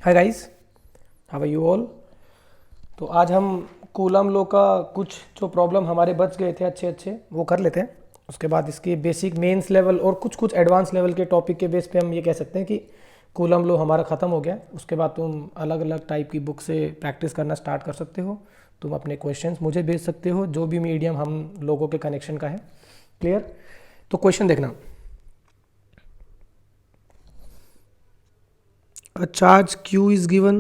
Hi guys, how are you all. तो आज हम कूलम लॉ का कुछ जो प्रॉब्लम हमारे बच गए थे अच्छे अच्छे वो कर लेते हैं। उसके बाद इसके बेसिक मेंस लेवल और कुछ कुछ एडवांस लेवल के टॉपिक के बेस पे हम ये कह सकते हैं कि कूलम लॉ हमारा ख़त्म हो गया। उसके बाद तुम अलग अलग टाइप की बुक से प्रैक्टिस करना स्टार्ट कर सकते हो। तुम अपने क्वेश्चंस मुझे भेज सकते हो, जो भी मीडियम हम लोगों के कनेक्शन का है। क्लियर? तो क्वेश्चन देखना। A charge q is given,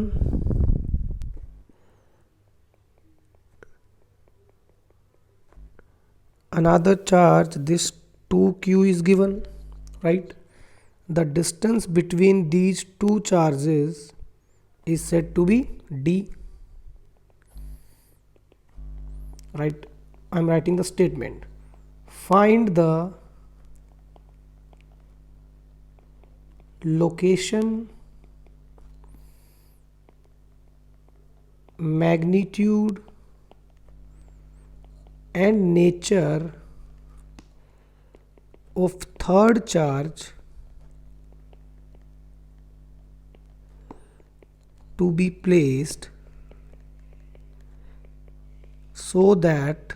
another charge this 2q is given, right? The distance between these two charges is said to be d, right? I'm writing the statement. Find the location, magnitude and nature of third charge to be placed so that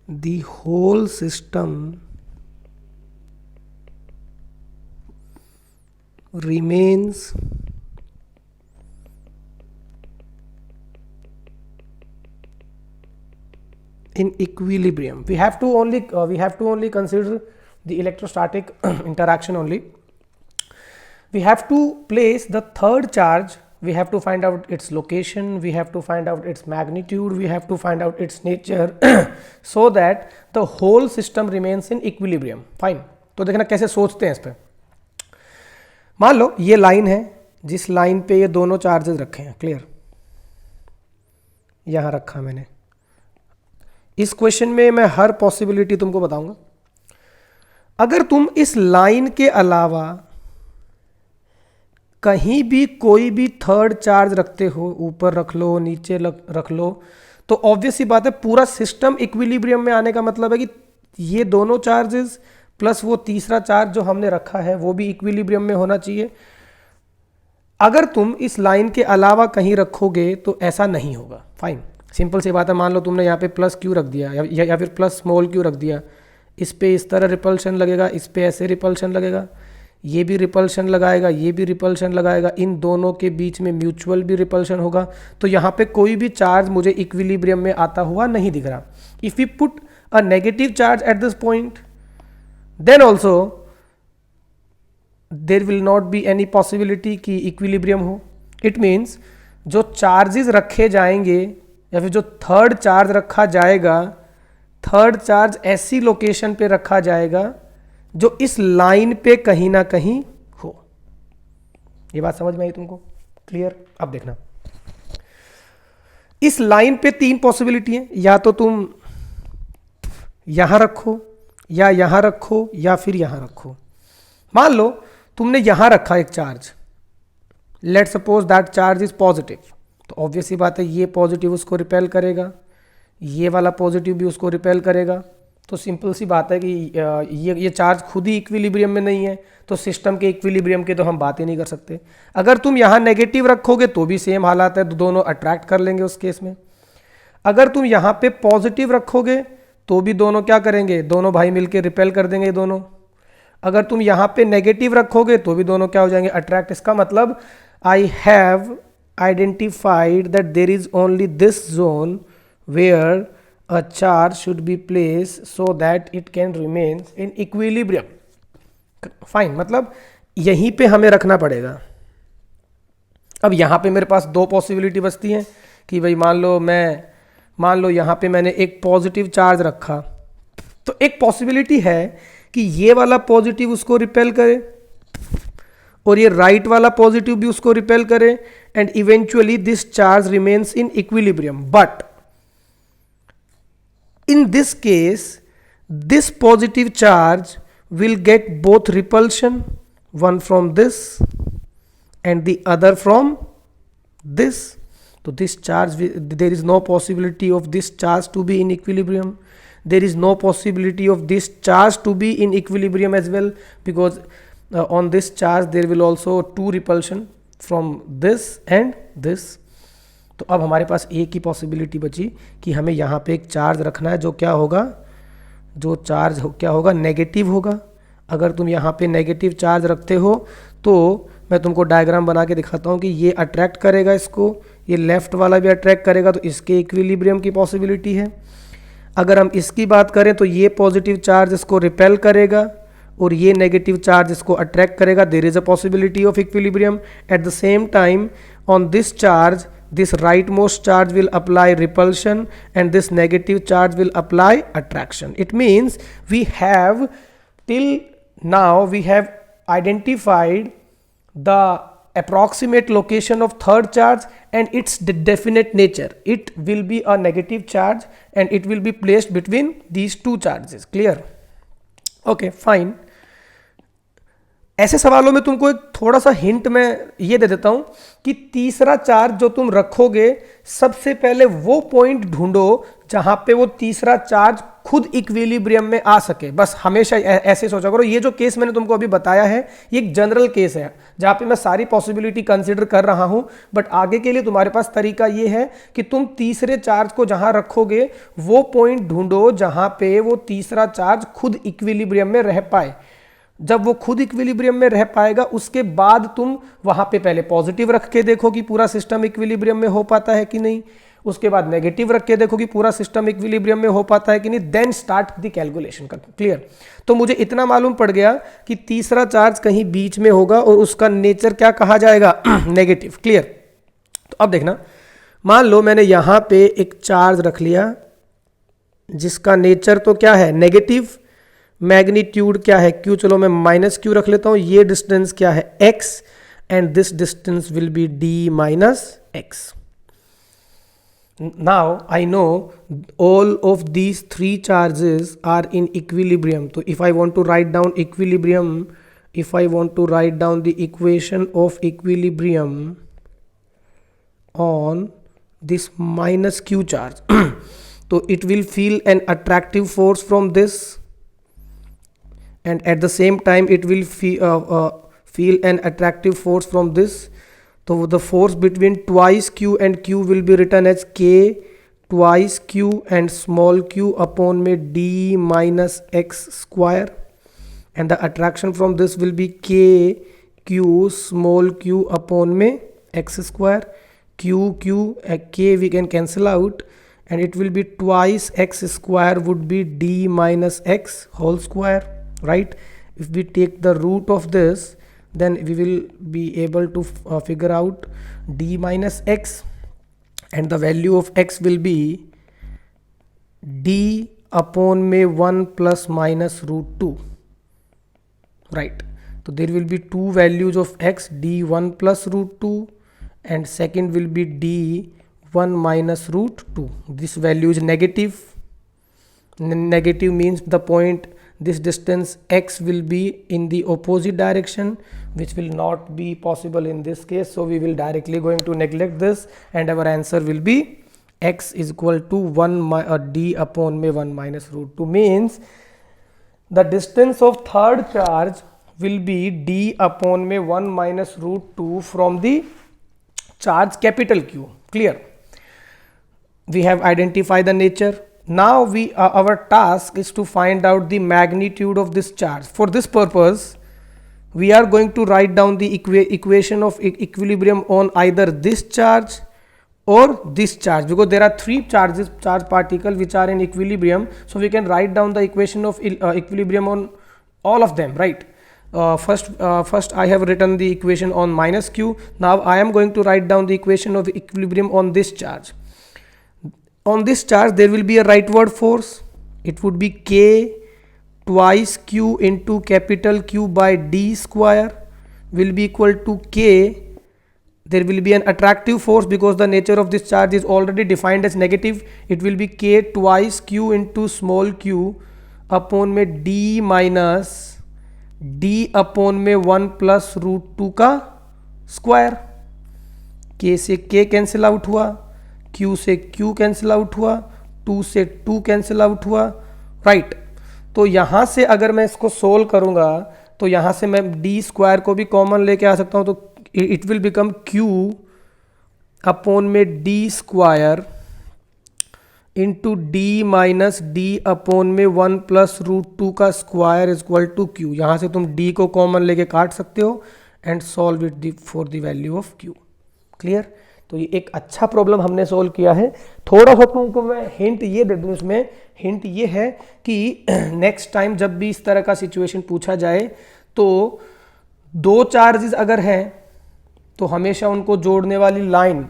the whole system remains in equilibrium. We have to only consider the electrostatic interaction only. We have to place the third charge. We have to find out its location, we have to find out its magnitude, we have to find out its nature so that the whole system remains in equilibrium. Fine. तो देखना कैसे सोचते हैं इस पे। मान लो ये line है, जिस लाइन पे ये दोनों चार्जेस रखे हैं। क्लियर? यहां रखा मैंने। इस क्वेश्चन में मैं हर पॉसिबिलिटी तुमको बताऊंगा। अगर तुम इस लाइन के अलावा कहीं भी कोई भी थर्ड चार्ज रखते हो, ऊपर रख लो, नीचे रख लो, तो ऑब्वियस ही बात है पूरा सिस्टम इक्विलिब्रियम में आने का मतलब है कि ये दोनों चार्जेस प्लस वो तीसरा चार्ज जो हमने रखा है वो भी इक्विलिब्रियम में होना चाहिए। अगर तुम इस लाइन के अलावा कहीं रखोगे तो ऐसा नहीं होगा। फाइन, सिंपल सी बात है। मान लो तुमने यहाँ पे प्लस क्यू रख दिया या फिर प्लस स्मॉल क्यू रख दिया, इस पे इस तरह रिपल्शन लगेगा, इस पे ऐसे रिपल्शन लगेगा, ये भी रिपल्शन लगाएगा, ये भी रिपल्शन लगाएगा, इन दोनों के बीच में म्यूचुअल भी रिपल्शन होगा। तो यहाँ पे कोई भी चार्ज मुझे इक्विलिब्रियम में आता हुआ नहीं दिख रहा। If you put a negative charge at this point then also there will not be any possibility कि इक्विलिब्रियम हो। इट मीन्स जो चार्जेस रखे जाएंगे या फिर जो थर्ड चार्ज रखा जाएगा, थर्ड चार्ज ऐसी लोकेशन पे रखा जाएगा जो इस लाइन पे कहीं ना कहीं हो। ये बात समझ में आई तुमको? क्लियर? अब देखना, इस लाइन पे तीन पॉसिबिलिटी है। या तो तुम यहां रखो, या यहां रखो, या फिर यहां रखो। मान लो तुमने यहां रखा एक charge, let suppose that charge is positive, तो ऑब्वियस ही बात है ये पॉजिटिव उसको रिपेल करेगा, ये वाला पॉजिटिव भी उसको रिपेल करेगा। तो सिंपल सी बात है कि ये चार्ज खुद ही इक्विलिब्रियम में नहीं है, तो सिस्टम के इक्विलिब्रियम के तो हम बात ही नहीं कर सकते। अगर तुम यहाँ नेगेटिव रखोगे तो भी सेम हालात है, तो दोनों अट्रैक्ट कर लेंगे उस केस में। अगर तुम यहाँ पे पॉजिटिव रखोगे तो भी दोनों क्या करेंगे, दोनों भाई मिलके रिपेल कर देंगे दोनों। अगर तुम यहाँ पे नेगेटिव रखोगे तो भी दोनों क्या हो जाएंगे, अट्रैक्ट। इसका मतलब I have identified that there is only this zone where a charge should be placed so that it can remain in equilibrium. Fine, मतलब यहीं पे हमें रखना पड़ेगा। अब यहाँ पे मेरे पास दो पॉसिबिलिटी बचती हैं कि भाई मान लो यहाँ पे मैंने एक पॉजिटिव चार्ज रखा, तो एक पॉसिबिलिटी है कि ये वाला पॉजिटिव उसको रिपेल करे और ये राइट वाला पॉजिटिव भी उसको रिपेल करे, and eventually this charge remains in equilibrium. But in this case this positive charge will get both repulsion, one from this end the other from this. तो this charge, there is no possibility of this charge to be in equilibrium, there is no possibility of this charge to be in equilibrium as well, because on this charge there will also two repulsion from this and this. तो अब हमारे पास एक ही possibility बची कि हमें यहाँ पे एक चार्ज रखना है जो क्या होगा, जो चार्ज क्या होगा, नेगेटिव होगा. अगर तुम यहाँ पे नेगेटिव चार्ज रखते हो तो मैं तुमको डायग्राम बना के दिखाता हूँ कि ये अट्रैक्ट करेगा इसको, ये लेफ्ट वाला भी अट्रैक्ट करेगा, तो इसके इक्विलिब्रियम की पॉसिबिलिटी है. अगर हम इसकी बात करें तो ये पॉजिटिव चार्ज इसको रिपेल करेगा और ये नेगेटिव चार्ज इसको अट्रैक्ट करेगा. There is a possibility of equilibrium. At the same time on this charge this rightmost charge will apply repulsion and this negative charge will apply attraction. It means we have till now we have identified the approximate location of third charge and its definite nature. It will be a negative charge and it will be placed between these two charges. Clear? Okay, fine. ऐसे सवालों में तुमको एक थोड़ा सा hint मैं ये दे देता हूं कि तीसरा चार्ज जो तुम रखोगे सबसे पहले वो पॉइंट ढूंढो जहां पे वो तीसरा चार्ज खुद इक्विलिब्रियम में आ सके. बस हमेशा ऐसे सोचा करो. ये जो केस मैंने तुमको अभी बताया है ये एक जनरल केस है जहां पे मैं सारी पॉसिबिलिटी कंसीडर कर रहा हूं, बट आगे के लिए तुम्हारे पास तरीका ये है कि तुम तीसरे चार्ज को जहां रखोगे वो पॉइंट ढूंढो जहां पे वो तीसरा चार्ज खुद इक्विलिब्रियम में रह पाए. जब वो खुद इक्विलिब्रियम में रह पाएगा उसके बाद तुम वहां पे पहले पॉजिटिव रख के देखो कि पूरा सिस्टम इक्विलिब्रियम में हो पाता है कि नहीं, उसके बाद नेगेटिव रख के देखो कि पूरा सिस्टम इक्विलिब्रियम में हो पाता है कि नहीं, देन स्टार्ट द कैलकुलेशन कर. क्लियर? तो मुझे इतना मालूम पड़ गया कि तीसरा चार्ज कहीं बीच में होगा और उसका नेचर क्या कहा जाएगा, नेगेटिव. क्लियर? तो अब देखना, मान लो मैंने यहां पे एक चार्ज रख लिया जिसका नेचर तो क्या है, नेगेटिव. मैग्नीट्यूड क्या है, क्यू. चलो मैं माइनस क्यू रख लेता हूं. ये डिस्टेंस क्या है, x, and this distance will be d minus x. Now I know all of these three charges are in equilibrium. तो if I want to write down equilibrium, if I want to write down the equation of equilibrium on this minus q charge, तो it will feel an attractive force from this and at the same time it will feel an attractive force from this. So the force between twice q and q will be written as k twice q and small q upon में d minus x square, and the attraction from this will be k q small q upon में x square. q k we can cancel out and it will be twice x square would be d minus x whole square. Right? If we take the root of this, then we will be able to figure out d minus x, and the value of x will be d upon में 1 plus minus root 2. Right? So there will be two values of x, d 1 plus root 2 and second will be d 1 minus root 2. This value is negative. Negative means the point, this distance x will be in the opposite direction, which will not be possible in this case. So we will directly going to neglect this and our answer will be x is equal to d upon में 1 minus root 2. Means the distance of third charge will be d upon में 1 minus root 2 from the charge capital Q. Clear? We have identified the nature. Now our task is to find out the magnitude of this charge. For this purpose we are going to write down the equation of equilibrium on either this charge or this charge, because there are three charge particles which are in equilibrium. So we can write down the equation of equilibrium on all of them. Right? First I have written the equation on minus q. Now I am going to write down the equation of equilibrium on this charge. On this charge there will be a rightward force. It would be k twice q into capital Q by d square will be equal to k. There will be an attractive force because the nature of this charge is already defined as negative. It will be k twice q into small q upon में d minus d upon में 1 plus root 2 का square. k से k cancel out हुआ, q से q cancel out हुआ, 2 से 2 cancel out हुआ. Right? तो यहाँ से अगर मैं इसको सोल्व करूँगा तो यहाँ से मैं डी स्क्वायर को भी कॉमन लेके आ सकता हूँ, तो it will become q upon में d square into d minus d upon में 1 प्लस रूट 2 का square is equal to q. यहाँ से तुम डी को कॉमन लेके काट सकते हो and solve it for the value of Q. Clear? तो ये एक अच्छा प्रॉब्लम हमने सोल्व किया है। थोड़ा सा तुमको मैं हिंट ये दे दूँ, इसमें हिंट ये है कि नेक्स्ट टाइम जब भी इस तरह का सिचुएशन पूछा जाए तो दो चार्जेस अगर हैं तो हमेशा उनको जोड़ने वाली लाइन,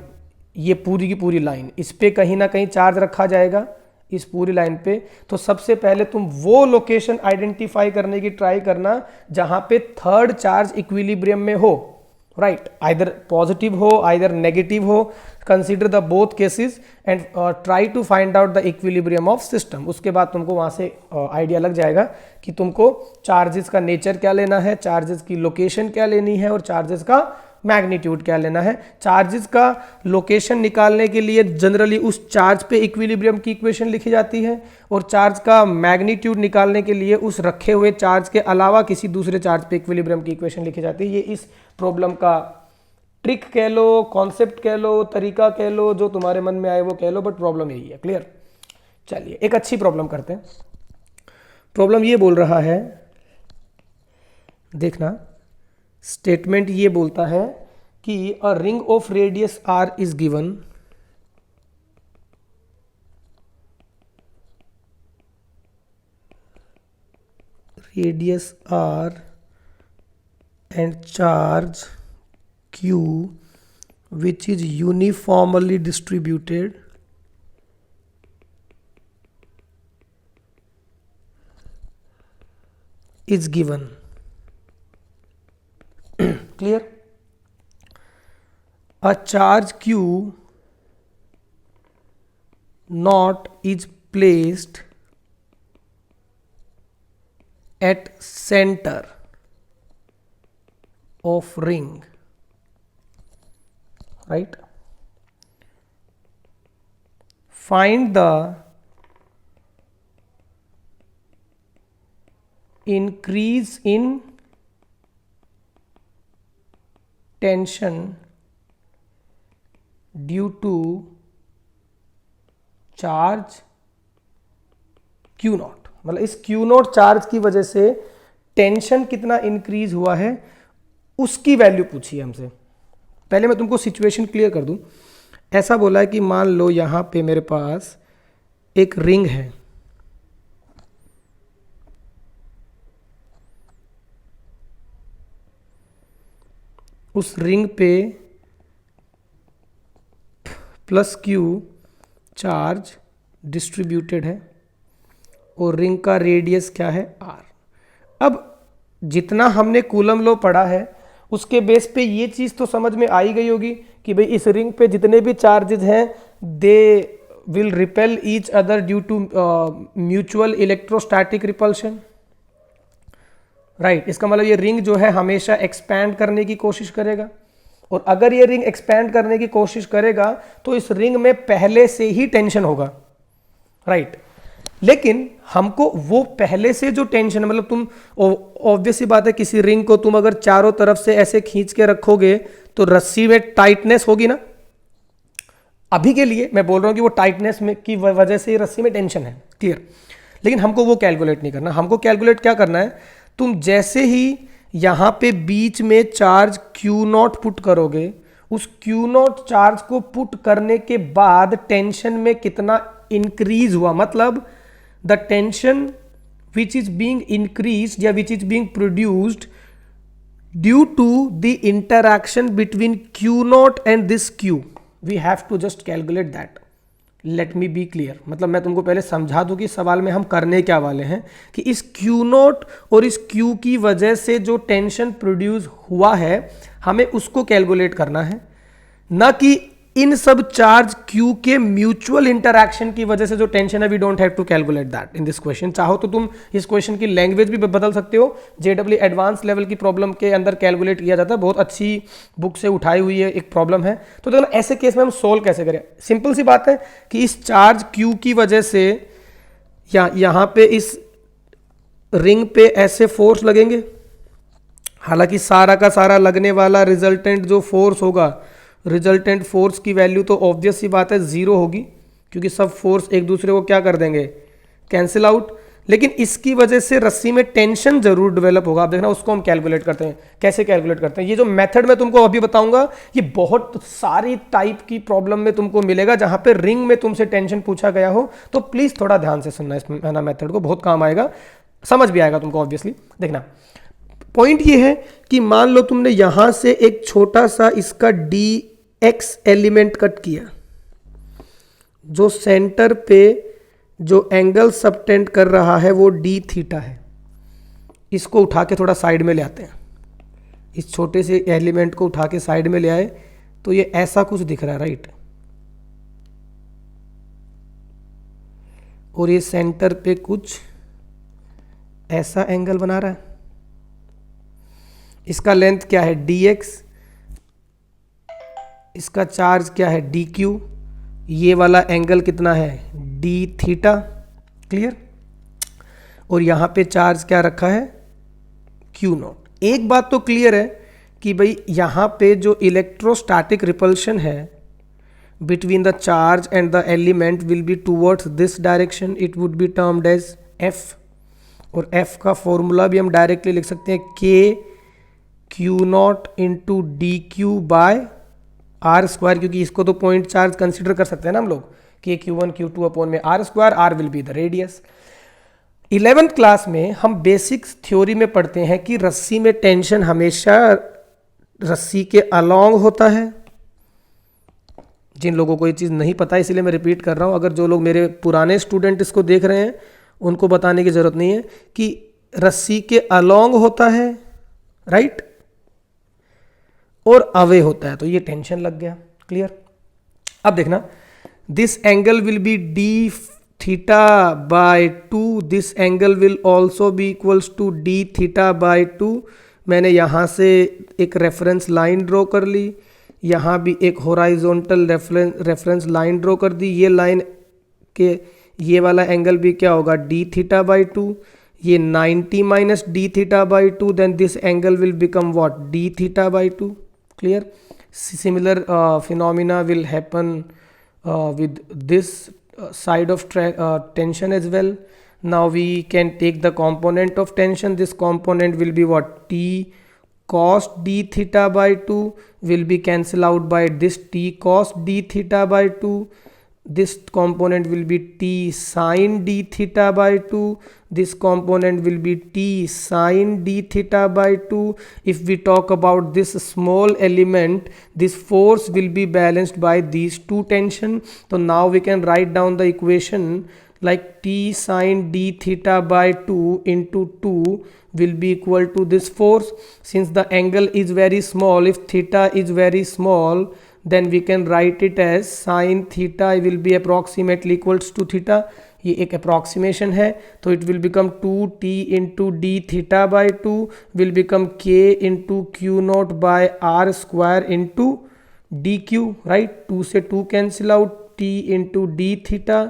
ये पूरी की पूरी लाइन, इस पे कहीं ना कहीं चार्ज रखा जाएगा इस पूरी लाइन पे। तो सबसे पहले तुम वो लोकेशन आइडेंटिफाई करने की ट्राई करना जहां पे थर्ड चार्ज इक्विलिब्रियम में हो, राइट? आइदर पॉजिटिव हो आइदर नेगेटिव हो, consider the both cases and try to find out the equilibrium of system. उसके बाद तुमको वहां से आइडिया लग जाएगा कि तुमको चार्जेस का नेचर क्या लेना है, चार्जेस की लोकेशन क्या लेनी है और चार्जेस का मैग्नीट्यूड क्या लेना है। चार्जेस का लोकेशन निकालने के लिए जनरली उस चार्ज पे इक्विलिब्रियम की इक्वेशन लिखी जाती है और चार्ज का मैग्नीट्यूड निकालने के लिए उस रखे हुए चार्ज के अलावा किसी दूसरे चार्ज पे इक्विलिब्रियम की इक्वेशन लिखी जाती है। ये इस प्रॉब्लम का ट्रिक कह लो, कॉन्सेप्ट कह लो, तरीका कह लो, जो तुम्हारे मन में आए वो कह लो, बट प्रॉब्लम यही है। क्लियर? चलिए एक अच्छी प्रॉब्लम करते हैं। प्रॉब्लम ये बोल रहा है, देखना, स्टेटमेंट ये बोलता है कि a ring of radius R is given, radius R and charge q which is uniformly distributed is given. Clear? A charge q naught is placed at center of ring, right? Find the increase in tension due to charge Q not. मतलब इस Q not charge की वजह से tension कितना increase हुआ है उसकी value पूछी है हमसे। पहले मैं तुमको सिचुएशन क्लियर कर दूं। ऐसा बोला है कि मान लो यहां पे मेरे पास एक रिंग है, उस रिंग पे प्लस Q चार्ज डिस्ट्रीब्यूटेड है और रिंग का रेडियस क्या है R। अब जितना हमने कूलम लॉ पढ़ा है उसके बेस पे ये चीज़ तो समझ में आई गई होगी कि भाई इस रिंग पे जितने भी चार्जेस हैं they will repel each other due to mutual electrostatic repulsion, right? इसका मतलब ये रिंग जो है हमेशा एक्सपैंड करने की कोशिश करेगा और अगर ये रिंग एक्सपैंड करने की कोशिश करेगा तो इस रिंग में पहले से ही टेंशन होगा, राइट? लेकिन हमको वो पहले से जो टेंशन है, मतलब तुम ऑब्वियस सी बात है किसी रिंग को तुम अगर चारों तरफ से ऐसे खींच के रखोगे तो रस्सी में टाइटनेस होगी ना। अभी के लिए मैं बोल रहा हूं कि वो टाइटनेस में की वजह से रस्सी में टेंशन है, क्लियर? लेकिन हमको वो कैलकुलेट नहीं करना। हमको कैलकुलेट क्या करना है, तुम जैसे ही यहां पे बीच में चार्ज Q नॉट पुट करोगे, उस Q नॉट चार्ज को पुट करने के बाद टेंशन में कितना इंक्रीज हुआ, मतलब the tension which is being increased या which is being produced due to the interaction between Q naught and this Q, we have to just calculate that. Let me be clear. मतलब मैं तुमको पहले समझा दूं कि सवाल में हम करने क्या वाले हैं कि इस Q नॉट और इस Q की वजह से जो टेंशन प्रोड्यूस हुआ है हमें उसको कैलकुलेट करना है, ना कि इन सब चार्ज Q के म्यूचुअल इंटरैक्शन की वजह से जो टेंशन है। We don't have to calculate that in this question. चाहो तो तुम इस क्वेश्चन की लैंग्वेज भी बदल सकते हो। JEE एडवांस लेवल की प्रॉब्लम के अंदर कैलकुलेट किया जाता है, बहुत अच्छी बुक से उठाई हुई है एक प्रॉब्लम है। तो देखो ऐसे केस में हम सोल्व कैसे करें। सिंपल सी बात है कि इस चार्ज Q की वजह से यहाँ पे इस रिंग पे ऐसे फोर्स लगेंगे, हालांकि सारा का सारा लगने वाला रिजल्टेंट जो फोर्स होगा, रिजल्टेंट फोर्स की वैल्यू तो ऑब्वियस सी बात है जीरो होगी, क्योंकि सब फोर्स एक दूसरे को क्या कर देंगे, कैंसिल आउट। लेकिन इसकी वजह से रस्सी में टेंशन जरूर डेवलप होगा। आप देखना उसको हम कैलकुलेट करते हैं। कैसे कैलकुलेट करते हैं, ये जो मेथड मैं तुमको अभी बताऊंगा ये बहुत सारी टाइप की प्रॉब्लम में तुमको मिलेगा जहां पे रिंग में तुमसे टेंशन पूछा गया हो। तो प्लीज थोड़ा ध्यान से सुनना इस है ना मेथड को, बहुत काम आएगा, समझ भी आएगा तुमको ऑब्वियसली। देखना पॉइंट ये है कि मान लो तुमने यहां से एक छोटा सा इसका dx एलिमेंट कट किया, जो सेंटर पे जो एंगल सबटेंड कर रहा है वो d थीटा है। इसको उठा के थोड़ा साइड में ले आते हैं, इस छोटे से एलिमेंट को उठा के साइड में ले आए तो ये ऐसा कुछ दिख रहा है, राइट। और ये सेंटर पे कुछ ऐसा एंगल बना रहा है। इसका लेंथ क्या है dx, इसका चार्ज क्या है dq, ये वाला एंगल कितना है d थीटा, क्लियर। और यहां पे चार्ज क्या रखा है q नॉट। एक बात तो क्लियर है कि भाई यहां पे जो इलेक्ट्रोस्टैटिक रिपल्शन है between the charge and the element will be towards this direction, it would be termed as f। और f का फॉर्मूला भी हम डायरेक्टली लिख सकते हैं k q naught into d q by r square, क्योंकि इसको तो पॉइंट चार्ज कंसिडर कर सकते हैं ना हम लोग, k q1 q2 अपॉन में r square, r will be the radius. 11th class में हम बेसिक्स थ्योरी में पढ़ते हैं कि रस्सी में टेंशन हमेशा रस्सी के अलोंग होता है। जिन लोगों को ये चीज़ नहीं पता इसलिए मैं रिपीट कर रहा हूँ, अगर जो लोग मेरे पुराने स्टूडेंट इसको देख रहे हैं उनको बताने की ज़रूरत नहीं है कि रस्सी के अलोंग होता है, राइट, और अवे होता है, तो ये टेंशन लग गया, क्लियर। अब देखना this angle will be d theta by 2, this angle will also be equals to d theta by 2। मैंने यहाँ से एक रेफरेंस लाइन ड्रॉ कर ली, यहाँ भी एक हॉराइजॉन्टल रेफरेंस लाइन ड्रॉ कर दी। ये लाइन के ये वाला एंगल भी क्या होगा डी थीटा बाई 2, ये 90 minus d theta by 2, then this angle will become what d theta by 2, clear. Similar phenomena will happen with this side of tension as well. Now we can take the component of tension. This component will be what t cos d theta by 2 will be cancelled out by this t cos d theta by 2. This component will be t sin d theta by 2. This component will be t sin d theta by 2. If we talk about this small element, this force will be balanced by these two tension. So now we can write down the equation like t sin d theta by 2 into 2 will be equal to this force. Since the angle is very small, if theta is very small, then we can write it as sin theta will be approximately equals to theta. ये एक approximation है, तो it will become 2t into d theta by 2 will become k into q naught by r square into d q, right. 2 से 2 cancel out, t into d theta,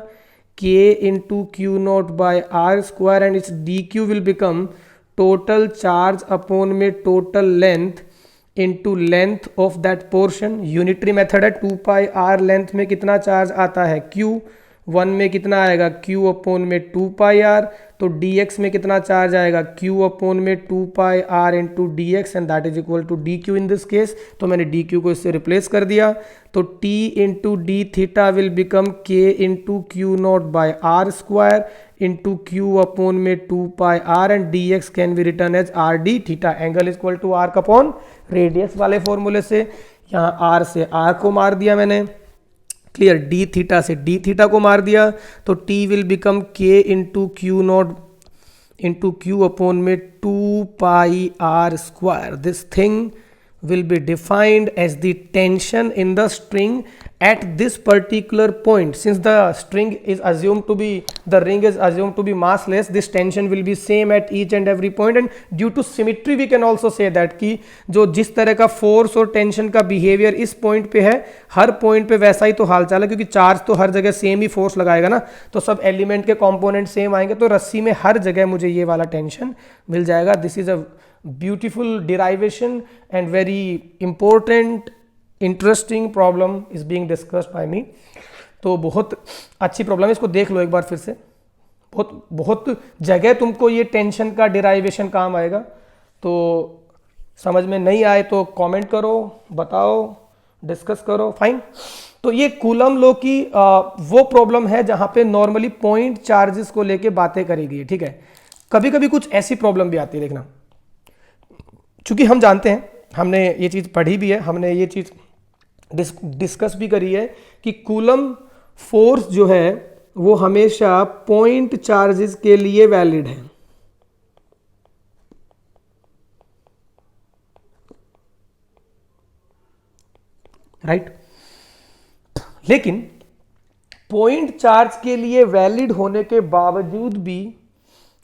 k into q naught by r square, and its d q will become total charge upon में total length into length of that portion. Unitary method है, 2 pi are length में कितना charge आता है q, 1 में कितना आएगा q upon में 2 पाई आर, तो dx में कितना चार्ज आएगा q अपॉन में 2 pi r into d x, and that is equal to d q in this case. तो मैंने डी क्यू को इससे रिप्लेस कर दिया, तो t into d theta will become k into q naught by r square into q upon में 2 pi r, and d x can be written as r d theta. Angle equal to r upon radius वाले फॉर्मूले से यहाँ r से r को मार दिया मैंने, क्लियर। डी थीटा से डी थीटा को मार दिया, तो t will become k into q naught into q upon में 2 pi r square. This thing will be defined as the tension in the string at this particular point, since the string is assumed to be, the ring is assumed to be massless, this tension will be same at each and every point, and due to symmetry we can also say that कि जो जिस तरह का force और tension का behaviour इस point पे है, हर पॉइंट पे वैसा ही तो हालचाल है, क्योंकि चार्ज तो हर जगह सेम ही फोर्स लगाएगा ना, तो सब एलिमेंट के कंपोनेंट सेम आएंगे, तो रस्सी में हर जगह मुझे ये वाला टेंशन मिल जाएगा. This is a beautiful derivation and very important interesting problem is being discussed by me. तो बहुत अच्छी प्रॉब्लम है, इसको देख लो एक बार फिर से. बहुत जगह तुमको ये टेंशन का डिराइवेशन काम आएगा. तो समझ में नहीं आए तो कमेंट करो, बताओ, डिस्कस करो. फाइन. तो ये कूलम लॉ की वो प्रॉब्लम है जहां पे नॉर्मली पॉइंट चार्जेस को लेके बातें करी गई है. ठीक है. कभी कभी कुछ ऐसी प्रॉब्लम भी आती है. देखना, चूंकि हम जानते हैं, हमने ये चीज़ पढ़ी भी है, हमने ये चीज़ डिस्कस भी करी है कि कूलम फोर्स जो है वो हमेशा पॉइंट चार्जेस के लिए वैलिड है. राइट. लेकिन पॉइंट चार्ज के लिए वैलिड होने के बावजूद भी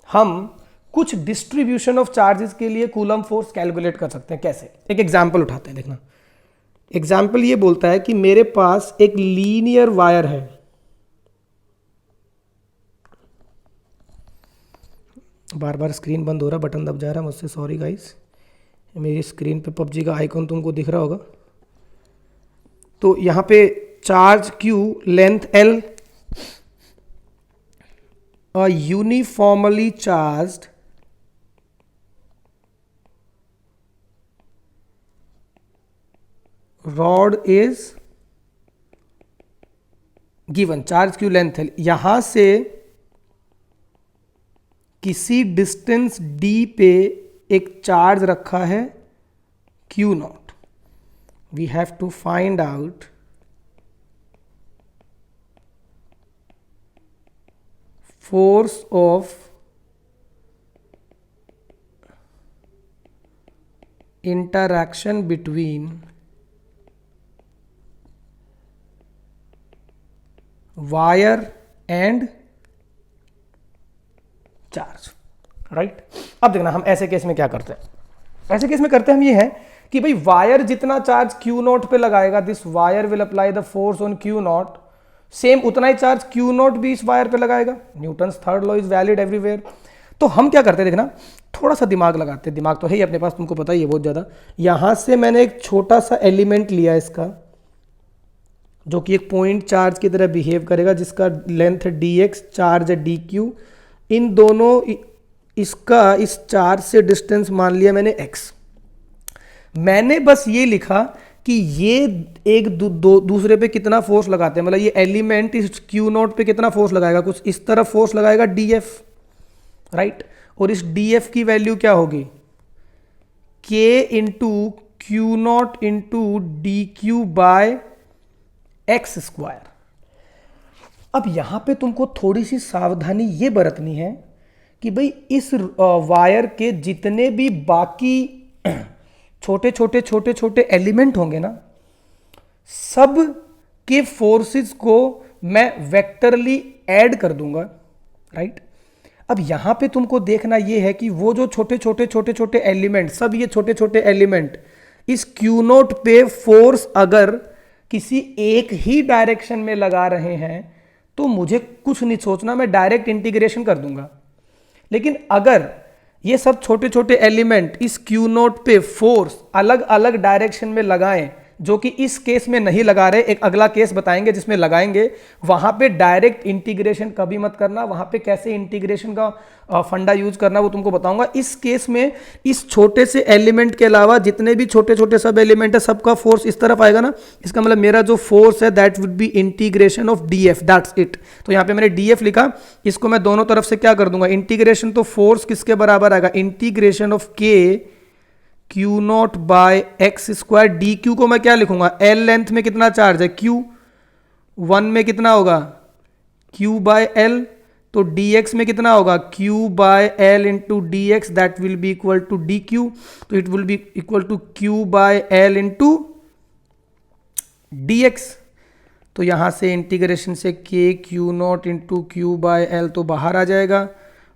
हम कुछ डिस्ट्रीब्यूशन ऑफ चार्जेस के लिए कूलम फोर्स कैलकुलेट कर सकते हैं. कैसे? एक एग्जांपल उठाते हैं. देखना, एग्जाम्पल ये बोलता है कि मेरे पास एक लीनियर वायर है. बार बार स्क्रीन बंद हो रहा, बटन दब जा रहा है मुझसे, सॉरी गाइस. मेरी स्क्रीन पे पबजी का आइकॉन तुमको दिख रहा होगा. तो यहाँ पे charge Q, length L, a uniformly charged rod is given. Charge Q, length L. यहां से किसी डिस्टेंस D पे एक चार्ज रखा है Q naught. We have to find out force of interaction between wire and charge. Right. अब देखना, हम ऐसे केस में क्या करते हैं. ऐसे केस में करते हैं हम ये है कि भाई वायर जितना चार्ज Q नॉट पे लगाएगा, this wire will apply the force on Q not, same उतना ही चार्ज Q नॉट भी इस वायर पे लगाएगा. Newton's third law is valid everywhere. तो हम क्या करते हैं, देखना, थोड़ा सा दिमाग लगाते हैं. दिमाग तो है ही अपने पास, तुमको पता ही है बहुत ज़्यादा. यहां से मैंने एक छोटा सा एलिमेंट लिया इसका, जो कि एक पॉइंट चार्ज की तरह बिहेव करेगा, जिसका लेंथ है dx, चार्ज है dq. इन दोनों इसका इस चार्ज से डिस्टेंस मान लिया मैंने x. मैंने बस ये लिखा कि ये एक दूसरे पे कितना फोर्स लगाते हैं, मतलब ये एलिमेंट इस Q नॉट पे कितना फोर्स लगाएगा, कुछ इस तरफ फोर्स लगाएगा dF. राइट. और इस dF की वैल्यू क्या होगी, K into Q naught into DQ by x square. अब यहां पे तुमको थोड़ी सी सावधानी ये बरतनी है कि भाई इस वायर के जितने भी बाकी छोटे छोटे छोटे छोटे एलिमेंट होंगे ना, सब के फोर्सेस को मैं वेक्टरली ऐड कर दूंगा. राइट. अब यहां पे तुमको देखना ये है कि वो जो छोटे छोटे छोटे छोटे एलिमेंट, सब ये छोटे छोटे एलिमेंट इस Q नोट पे फोर्स अगर किसी एक ही डायरेक्शन में लगा रहे हैं तो मुझे कुछ नहीं सोचना, मैं डायरेक्ट इंटीग्रेशन कर दूंगा. लेकिन अगर ये सब छोटे छोटे एलिमेंट इस Q नोट पे फोर्स अलग अलग डायरेक्शन में लगाएं, जो कि इस केस में नहीं लगा रहे, एक अगला केस बताएंगे जिसमें लगाएंगे, वहां पे डायरेक्ट इंटीग्रेशन कभी मत करना. वहां पे कैसे इंटीग्रेशन का फंडा यूज करना वो तुमको बताऊंगा. इस केस में इस छोटे से एलिमेंट के अलावा जितने भी छोटे छोटे सब एलिमेंट है, सबका फोर्स इस तरफ आएगा ना. इसका मतलब मेरा जो फोर्स है that would be integration of dF, that's it. तो यहाँ पे मैंने dF लिखा, इसको मैं दोनों तरफ से क्या कर दूंगा, इंटीग्रेशन. तो फोर्स किसके बराबर आएगा, integration of K Q naught by x square. D q को मैं क्या लिखूंगा, L लेंथ में कितना चार्ज है Q, 1 में कितना होगा Q बाय L. तो dx में कितना होगा, Q by L into d x, that will be equal to d q. तो it will be equal to Q by L into d x. तो यहाँ से इंटीग्रेशन से k q naught into q by l तो बाहर आ जाएगा,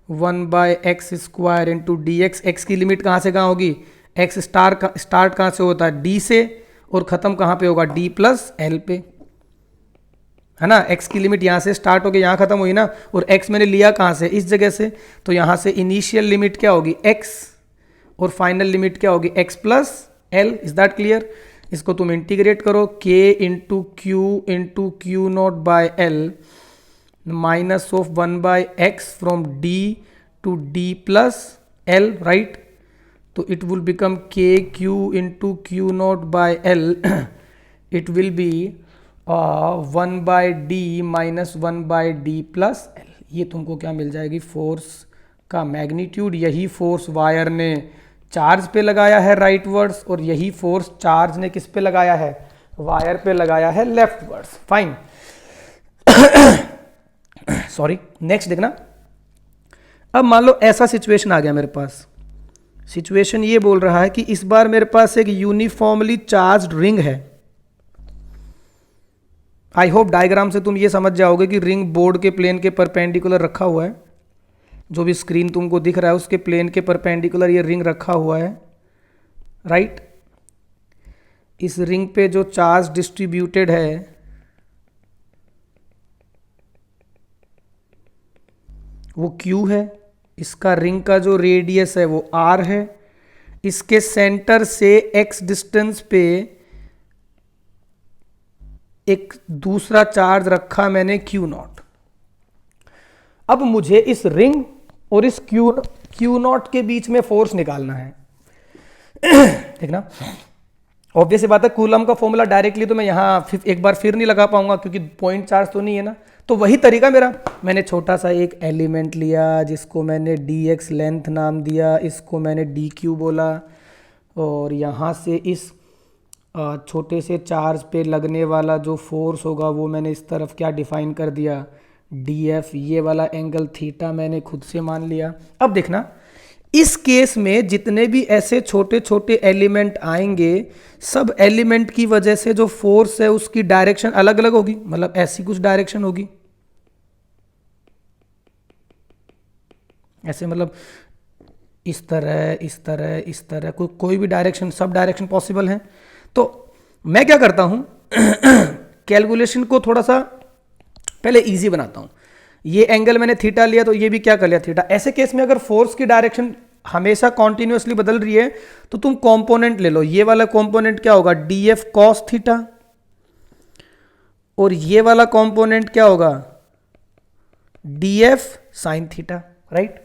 1/x² into d x. X की लिमिट कहाँ से कहाँ होगी, एक्स स्टार्ट कहाँ से होता है, डी से, और ख़त्म कहाँ पे होगा, डी प्लस एल पे, है ना। x की लिमिट यहाँ से स्टार्ट होगी, यहाँ खत्म हुई ना, और x मैंने लिया कहाँ से, इस जगह से, तो यहाँ से इनिशियल लिमिट क्या होगी x, और फाइनल लिमिट क्या होगी x plus l. Is that clear. इसको तुम इंटीग्रेट करो, k into q naught by l minus of 1/x from d to d plus l, right. तो it will become k q into q naught by l, it will be 1/d minus 1/d plus l. ये तुमको क्या मिल जाएगी, force का magnitude. यही force wire ने charge पे लगाया है राइट वर्ड्स, और यही फोर्स चार्ज ने किस पे लगाया है, वायर पे लगाया है left words. Fine. Sorry, next देखना। अब मान लो ऐसा सिचुएशन आ गया मेरे पास। सिचुएशन ये बोल रहा है कि इस बार मेरे पास एक यूनिफॉर्मली चार्ज्ड रिंग है। आई होप डायग्राम से तुम ये समझ जाओगे कि रिंग बोर्ड के प्लेन के परपेंडिकुलर रखा हुआ है। जो भी स्क्रीन तुमको दिख रहा है उसके प्लेन के परपेंडिकुलर ये रिंग रखा हुआ है, राइट। इस रिंग पे जो चार्ज डिस्ट्रीब्यूटेड है वो Q है। इसका रिंग का जो रेडियस है वो R है। इसके सेंटर से X डिस्टेंस पे एक दूसरा चार्ज रखा मैंने Q0। अब मुझे इस रिंग और इस Q0 के बीच में फोर्स निकालना है। देखना, ऑब्वियस बात है, कूलम का फॉर्मूला डायरेक्टली तो मैं यहाँ एक बार फिर नहीं लगा पाऊंगा क्योंकि पॉइंट चार्ज तो नहीं है ना। तो वही तरीका मेरा, मैंने छोटा सा एक एलिमेंट लिया जिसको मैंने dx लेंथ नाम दिया, इसको मैंने dq बोला, और यहाँ से इस छोटे से चार्ज पे लगने वाला जो फोर्स होगा वो मैंने इस तरफ क्या डिफाइन कर दिया, df। ये वाला एंगल थीटा मैंने खुद से मान लिया। अब देखना, इस केस में जितने भी ऐसे छोटे छोटे एलिमेंट आएंगे, सब एलिमेंट की वजह से जो फोर्स है उसकी डायरेक्शन अलग अलग होगी, मतलब ऐसी कुछ डायरेक्शन होगी, ऐसे मतलब इस तरह इस तरह इस तरह, कोई भी डायरेक्शन, सब डायरेक्शन पॉसिबल है। तो मैं क्या करता हूं, कैलकुलेशन को थोड़ा सा पहले इजी बनाता हूं। ये एंगल मैंने थीटा लिया तो ये भी क्या कर लिया, थीटा। ऐसे केस में अगर फोर्स की डायरेक्शन हमेशा कॉन्टिन्यूसली बदल रही है तो तुम कंपोनेंट ले लो। ये वाला कंपोनेंट क्या होगा, df cos थीटा, और ये वाला कंपोनेंट क्या होगा, df sin थीटा, राइट।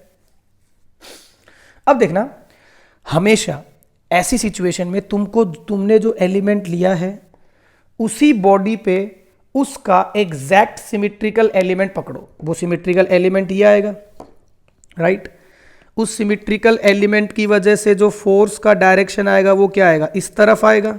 अब देखना, हमेशा ऐसी सिचुएशन में तुमने जो एलिमेंट लिया है उसी बॉडी पे उसका एग्जैक्ट सिमेट्रिकल एलिमेंट पकड़ो। वो सिमेट्रिकल एलिमेंट ये आएगा, राइट। उस सिमेट्रिकल एलिमेंट की वजह से जो फोर्स का डायरेक्शन आएगा वो क्या आएगा, इस तरफ आएगा,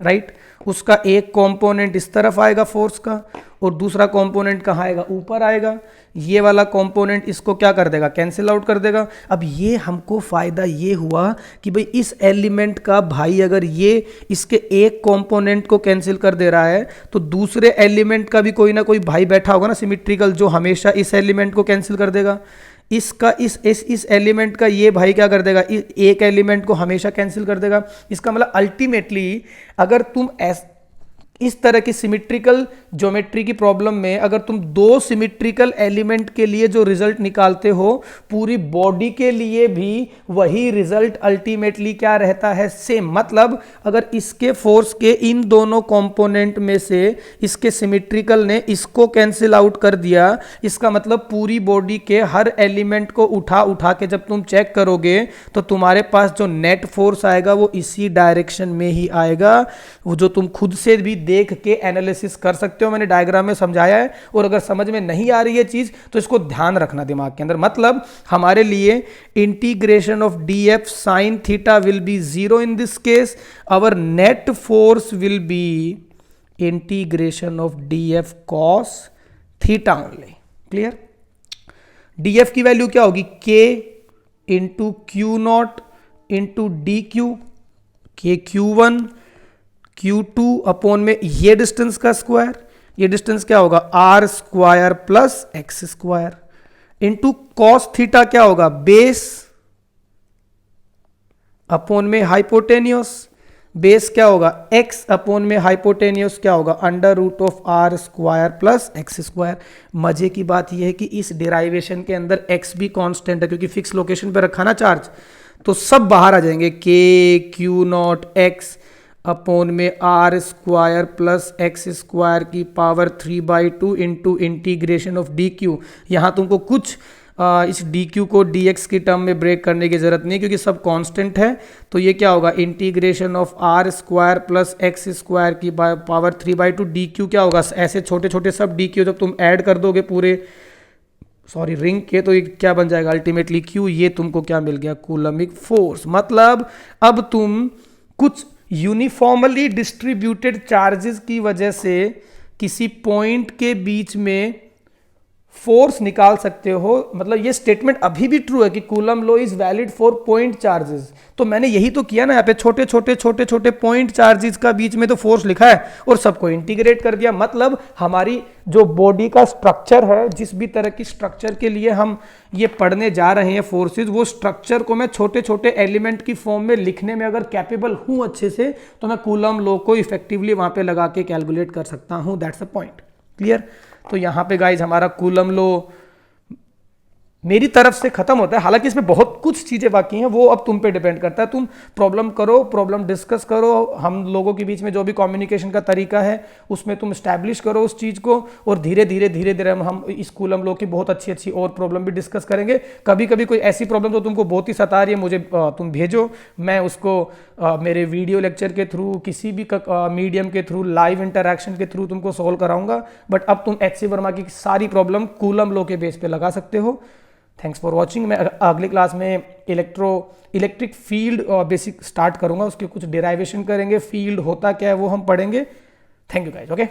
राइट। उसका एक कंपोनेंट इस तरफ आएगा फोर्स का, और दूसरा कंपोनेंट कहाँ आएगा, ऊपर आएगा। ये वाला कंपोनेंट इसको क्या कर देगा, कैंसिल आउट कर देगा। अब ये हमको फायदा ये हुआ कि भाई इस एलिमेंट का भाई अगर ये इसके एक कंपोनेंट को कैंसिल कर दे रहा है तो दूसरे एलिमेंट का भी कोई ना कोई भाई बैठा होगा ना सिमेट्रिकल, जो हमेशा इस एलिमेंट को कैंसिल कर देगा। इसका इस एलिमेंट का ये भाई क्या कर देगा, एक एलिमेंट को हमेशा कैंसिल कर देगा। इसका मतलब अल्टीमेटली अगर तुम इस तरह की सिमेट्रिकल ज्योमेट्री की प्रॉब्लम में अगर तुम दो सिमेट्रिकल एलिमेंट के लिए जो रिजल्ट निकालते हो, पूरी बॉडी के लिए भी वही रिजल्ट अल्टीमेटली क्या रहता है, सेम। मतलब अगर इसके फोर्स के इन दोनों कंपोनेंट में से इसके सिमेट्रिकल ने इसको कैंसिल आउट कर दिया, इसका मतलब पूरी बॉडी के हर एलिमेंट को उठा उठा के जब तुम चेक करोगे तो तुम्हारे पास जो नेट फोर्स आएगा वो इसी डायरेक्शन में ही आएगा, वो जो तुम खुद से भी देख के एनालिसिस कर सकते हो। मैंने डायग्राम में समझाया है, और अगर समझ में नहीं आ रही है चीज तो इसको ध्यान रखना दिमाग के अंदर। मतलब हमारे लिए integration of df sin theta will be 0 in this case, our net force will be integration of df cos theta only. Clear. df की वैल्यू क्या होगी, k into q naught into d q, के Q1 Q2 upon में ये distance का square, ये distance क्या होगा, r square plus x square into cos theta क्या होगा, बेस अपॉन में हाइपोटेन्यूस, बेस क्या होगा x अपॉन में हाइपोटेन्यूस क्या होगा under root of r square plus x square. मजे की बात यह है कि इस डेराइवेशन के अंदर x भी कांस्टेंट है क्योंकि फिक्स लोकेशन पे रखा ना चार्ज, तो सब बाहर आ जाएंगे, k q naught x upon में r square plus x square की power 3/2 into integration of d q. यहाँ तुमको कुछ इस डी क्यू को डी एक्स की टर्म में ब्रेक करने की जरूरत नहीं क्योंकि सब कांस्टेंट है। तो ये क्या होगा, integration of r square plus x square की पावर 3/2 डी क्यू क्या होगा, ऐसे छोटे छोटे सब डी क्यू जब तुम ऐड कर दोगे पूरे रिंग के, तो ये क्या बन जाएगा अल्टीमेटली क्यू। ये तुमको क्या मिल गया, कूलमिक फोर्स। मतलब अब तुम कुछ यूनिफॉर्मली डिस्ट्रीब्यूटेड चार्जेस की वजह से किसी पॉइंट के बीच में फोर्स निकाल सकते हो। मतलब ये स्टेटमेंट अभी भी ट्रू है कि coulomb law is valid for point charges. तो मैंने यही तो किया ना, यहाँ पे छोटे छोटे पॉइंट चार्जेस का बीच में तो फोर्स लिखा है और सबको इंटीग्रेट कर दिया। मतलब हमारी जो बॉडी का स्ट्रक्चर है, जिस भी तरह की स्ट्रक्चर के लिए हम ये पढ़ने जा रहे हैं फोर्सेस, वो स्ट्रक्चर को मैं छोटे छोटे एलिमेंट की फॉर्म में लिखने में अगर कैपेबल हूं अच्छे से, तो मैं कूलम लॉ को इफेक्टिवली वहां पे लगा के कैलकुलेट कर सकता हूं। That's a point, clear. तो यहाँ पे गाइज हमारा कूलम लॉ मेरी तरफ से खत्म होता है। हालांकि इसमें बहुत कुछ चीजें बाकी हैं, वो अब तुम पे डिपेंड करता है। तुम प्रॉब्लम करो, प्रॉब्लम डिस्कस करो, हम लोगों के बीच में जो भी कम्युनिकेशन का तरीका है उसमें तुम स्टैब्लिश करो उस चीज को, और धीरे धीरे हम इस कूलम लॉ की बहुत अच्छी और प्रॉब्लम भी डिस्कस करेंगे। कभी कभी कोई ऐसी प्रॉब्लम जो तुमको बहुत ही सता रही है, मुझे तुम भेजो, मैं उसको मेरे वीडियो लेक्चर के थ्रू, किसी भी मीडियम के थ्रू, लाइव इंटरैक्शन के थ्रू तुमको सॉल्व कराऊंगा। बट अब तुम एच सी वर्मा की सारी प्रॉब्लम कूलम लॉ के बेस पे लगा सकते हो। Thanks for watching. मैं अगली क्लास में इलेक्ट्रिक फील्ड बेसिक स्टार्ट करूंगा, उसके कुछ डेराइवेशन करेंगे, फील्ड होता क्या है वो हम पढ़ेंगे। Thank you guys, okay.